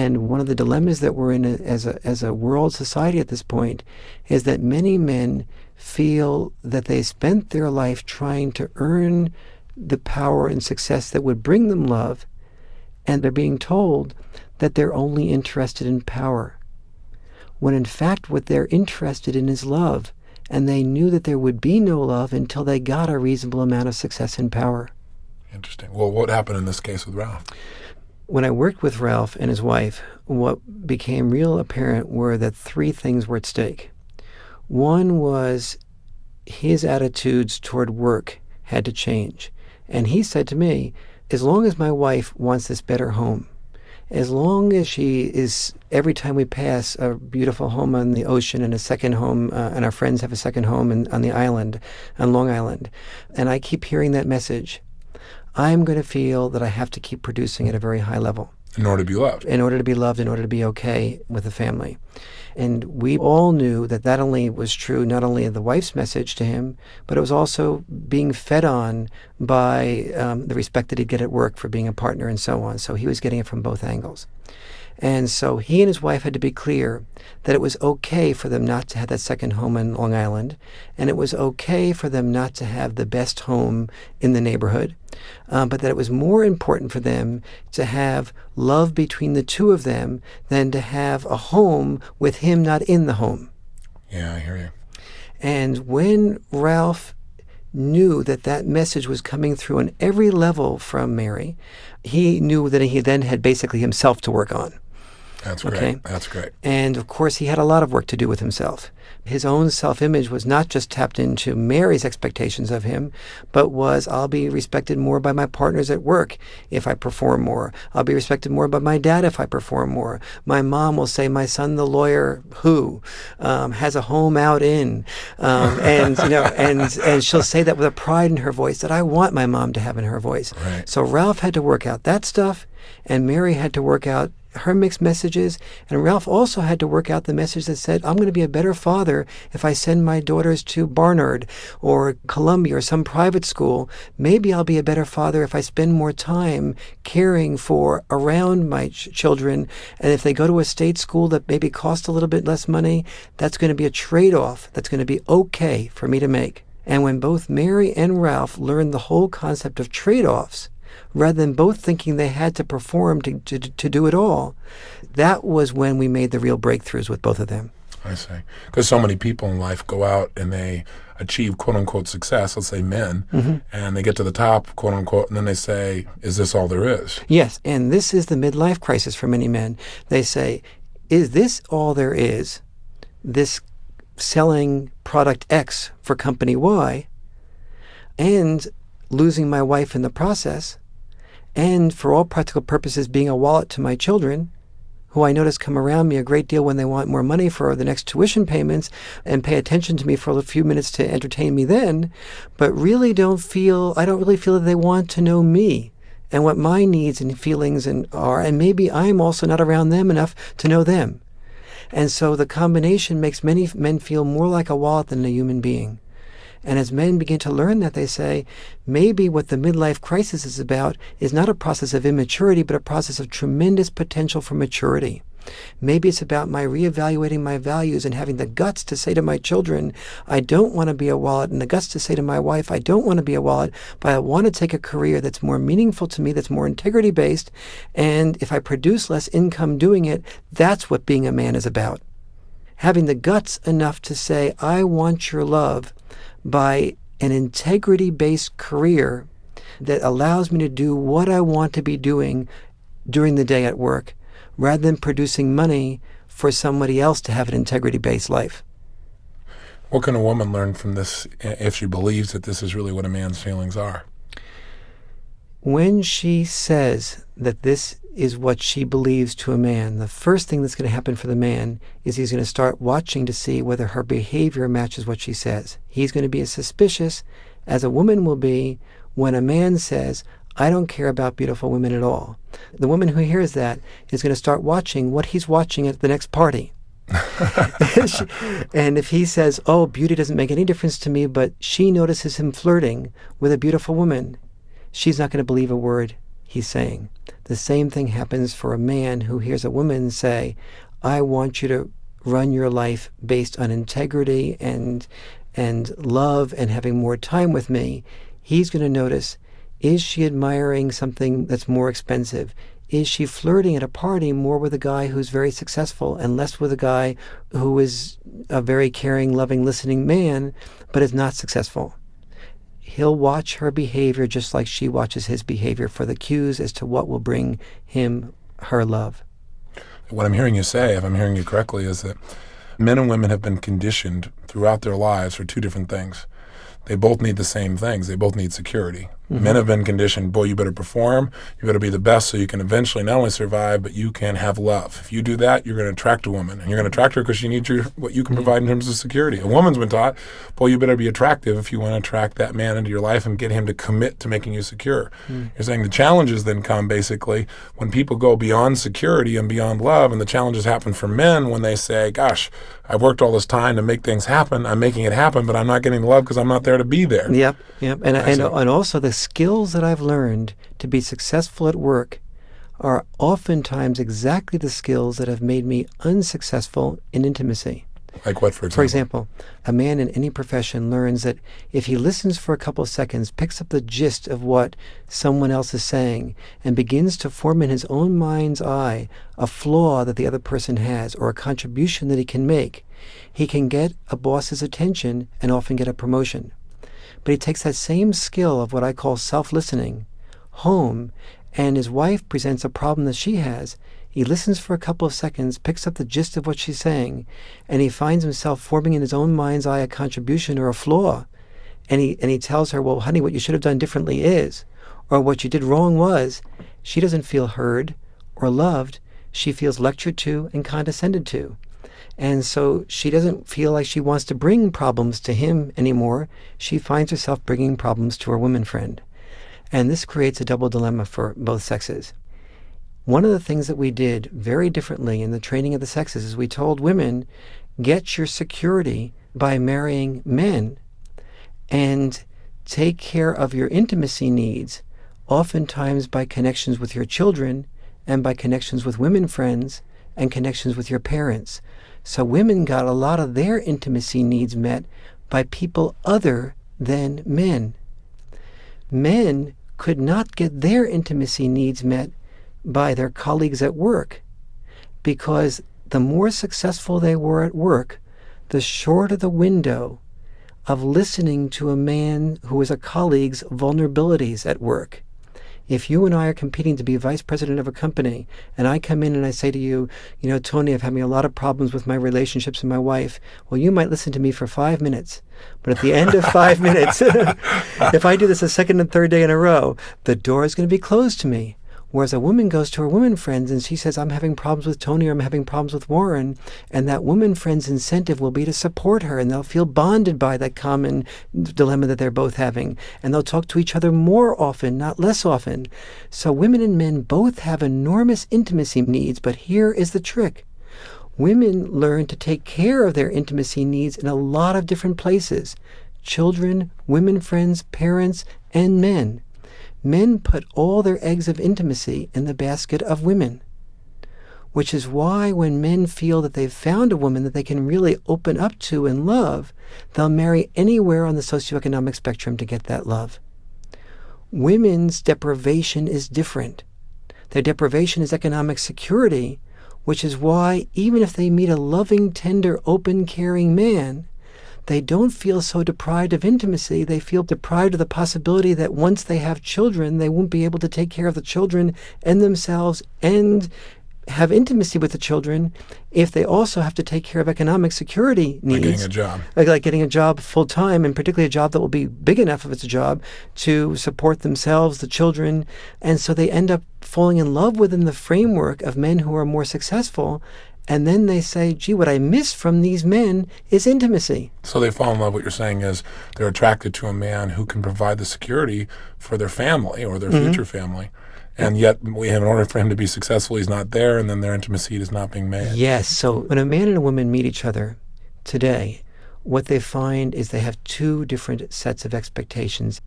And one of the dilemmas that we're in as a world society at this point is that many men feel that they spent their life trying to earn the power and success that would bring them love, and they're being told that they're only interested in power, when in fact what they're interested in is love, and they knew that there would be no love until they got a reasonable amount of success and power. Interesting. Well, what happened in this case with Ralph? When I worked with Ralph and his wife, what became real apparent were that three things were at stake. One was his attitudes toward work had to change. And he said to me, as long as my wife wants this better home, as long as she is, every time we pass a beautiful home on the ocean and a second home, and our friends have a second home on the island, on Long Island, and I keep hearing that message, I'm going to feel that I have to keep producing at a very high level. In order to be loved. In order to be loved, in order to be okay with the family. And we all knew that that only was true, not only of the wife's message to him, but it was also being fed on by the respect that he'd get at work for being a partner and so on. So he was getting it from both angles. And so he and his wife had to be clear that it was okay for them not to have that second home in Long Island, and it was okay for them not to have the best home in the neighborhood, but that it was more important for them to have love between the two of them than to have a home with him not in the home. Yeah, I hear you. And when Ralph knew that that message was coming through on every level from Mary, he knew that he then had basically himself to work on. That's great. Okay? That's great. And of course, he had a lot of work to do with himself. His own self-image was not just tapped into Mary's expectations of him, but was, I'll be respected more by my partners at work if I perform more. I'll be respected more by my dad if I perform more. My mom will say, my son, the lawyer who has a home out in, and she'll say that with a pride in her voice that I want my mom to have in her voice. Right. So Ralph had to work out that stuff, and Mary had to work out her mixed messages, and Ralph also had to work out the message that said, I'm going to be a better father if I send my daughters to Barnard or Columbia or some private school. Maybe I'll be a better father if I spend more time caring for around my children, and if they go to a state school that maybe costs a little bit less money, that's going to be a trade-off that's going to be okay for me to make. And when both Mary and Ralph learned the whole concept of trade-offs, rather than both thinking they had to perform to do it all, that was when we made the real breakthroughs with both of them. I see. Because so many people in life go out and they achieve quote-unquote success, let's say men, and they get to the top, quote-unquote, and then they say, is this all there is? Yes, and this is the midlife crisis for many men. They say, is this all there is? This selling product X for company Y, and losing my wife in the process, and for all practical purposes being a wallet to my children, who I notice come around me a great deal when they want more money for the next tuition payments and pay attention to me for a few minutes to entertain me then, but I don't really feel that they want to know me and what my needs and feelings are, and maybe I'm also not around them enough to know them. And so the combination makes many men feel more like a wallet than a human being. And as men begin to learn that, they say, maybe what the midlife crisis is about is not a process of immaturity, but a process of tremendous potential for maturity. Maybe it's about my reevaluating my values and having the guts to say to my children, I don't want to be a wallet, and the guts to say to my wife, I don't want to be a wallet, but I want to take a career that's more meaningful to me, that's more integrity-based, and if I produce less income doing it, that's what being a man is about. Having the guts enough to say, I want your love, by an integrity-based career that allows me to do what I want to be doing during the day at work, rather than producing money for somebody else to have an integrity-based life. What can a woman learn from this if she believes that this is really what a man's feelings are? When she says that this is what she believes to a man, the first thing that's going to happen for the man is he's going to start watching to see whether her behavior matches what she says. He's going to be as suspicious as a woman will be when a man says, I don't care about beautiful women at all. The woman who hears that is going to start watching what he's watching at the next party. And if he says, oh, beauty doesn't make any difference to me, but she notices him flirting with a beautiful woman, she's not going to believe a word he's saying. The same thing happens for a man who hears a woman say, I want you to run your life based on integrity and love and having more time with me. He's going to notice, is she admiring something that's more expensive? Is she flirting at a party more with a guy who's very successful and less with a guy who is a very caring, loving, listening man, but is not successful? He'll watch her behavior just like she watches his behavior for the cues as to what will bring him her love. What I'm hearing you say, if I'm hearing you correctly, is that men and women have been conditioned throughout their lives for two different things. They both need the same things. They both need security. Mm-hmm. Men have been conditioned, boy, you better perform, you better be the best so you can eventually not only survive, but you can have love. If you do that, you're going to attract a woman. And you're going to attract her because she needs what you can provide in terms of security. A woman's been taught, boy, you better be attractive if you want to attract that man into your life and get him to commit to making you secure. You're saying the challenges then come basically when people go beyond security and beyond love, and the challenges happen for men when they say, gosh, I've worked all this time to make things happen. I'm making it happen, but I'm not getting love because I'm not there to be there. Yep. And also the skills that I've learned to be successful at work are oftentimes exactly the skills that have made me unsuccessful in intimacy. Like what, for example? For example, a man in any profession learns that if he listens for a couple of seconds, picks up the gist of what someone else is saying, and begins to form in his own mind's eye a flaw that the other person has or a contribution that he can make, he can get a boss's attention and often get a promotion. But he takes that same skill of what I call self-listening home, and his wife presents a problem that she has. He listens for a couple of seconds, picks up the gist of what she's saying, and he finds himself forming in his own mind's eye a contribution or a flaw. And he tells her, well, honey, what you should have done differently is, or what you did wrong was. She doesn't feel heard or loved. She feels lectured to and condescended to. And so she doesn't feel like she wants to bring problems to him anymore. She finds herself bringing problems to her woman friend. And this creates a double dilemma for both sexes. One of the things that we did very differently in the training of the sexes is we told women, get your security by marrying men and take care of your intimacy needs, oftentimes by connections with your children and by connections with women friends and connections with your parents. So women got a lot of their intimacy needs met by people other than men. Men could not get their intimacy needs met by their colleagues at work, because the more successful they were at work, the shorter the window of listening to a man who is a colleague's vulnerabilities at work. If you and I are competing to be vice president of a company, and I come in and I say to you, you know, Tony, I've having a lot of problems with my relationships with my wife. Well, you might listen to me for 5 minutes, but at the end of 5 minutes, if I do this a second and third day in a row, the door is going to be closed to me. Whereas a woman goes to her woman friends and she says, I'm having problems with Tony, or I'm having problems with Warren, and that woman friend's incentive will be to support her, and they'll feel bonded by that common dilemma that they're both having, and they'll talk to each other more often, not less often. So women and men both have enormous intimacy needs, but here is the trick. Women learn to take care of their intimacy needs in a lot of different places: children, women friends, parents, and men. Men put all their eggs of intimacy in the basket of women, which is why when men feel that they've found a woman that they can really open up to and love, they'll marry anywhere on the socioeconomic spectrum to get that love. Women's deprivation is different. Their deprivation is economic security, which is why even if they meet a loving, tender, open, caring man, they don't feel so deprived of intimacy. They feel deprived of the possibility that once they have children, they won't be able to take care of the children and themselves and have intimacy with the children if they also have to take care of economic security needs. Like getting a job. Like getting a job full time, and particularly a job that will be big enough if it's a job to support themselves, the children. And so they end up falling in love within the framework of men who are more successful. And then they say, gee, what I miss from these men is intimacy. So they fall in love. What you're saying is they're attracted to a man who can provide the security for their family or their future family. And yet, in order for him to be successful, he's not there, and then their intimacy is not being made. Yes. So when a man and a woman meet each other today, what they find is they have two different sets of expectations.